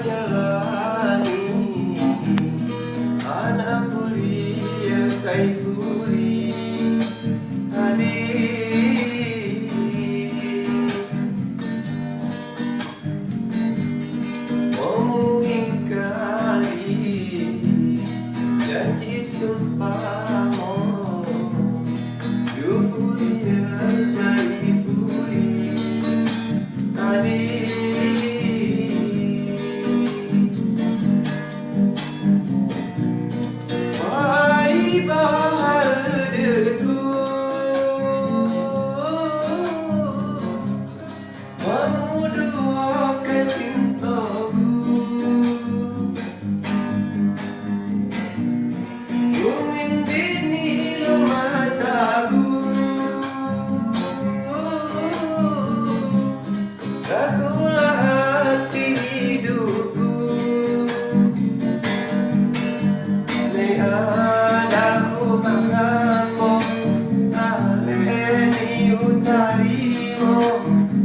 jalani anak kuliah kai kuli hadir mengingkari janji sumpahmu kuliah kai kuli hadir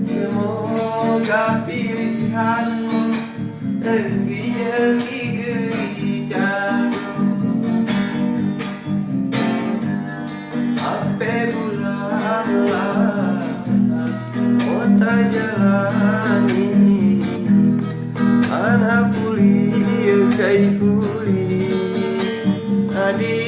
Semoga pilihanmu rezeki gerejamu sampai bulan kota jalani anak kuliah kai kuli hadir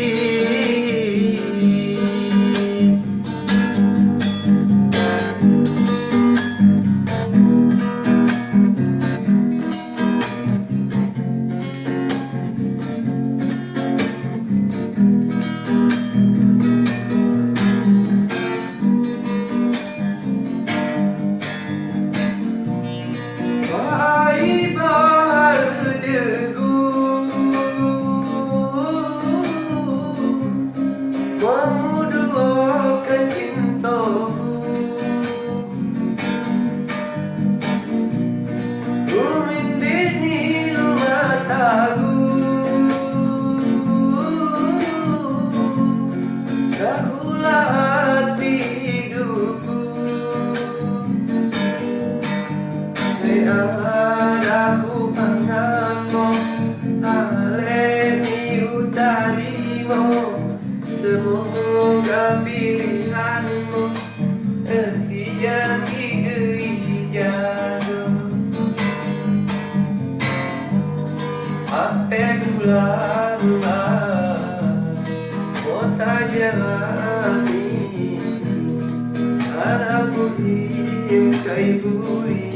Aku panggangmu aleni utalimu semoga pilihanmu rezeki gerejamu sampai bulan kota jalani anak kuliah kai kuli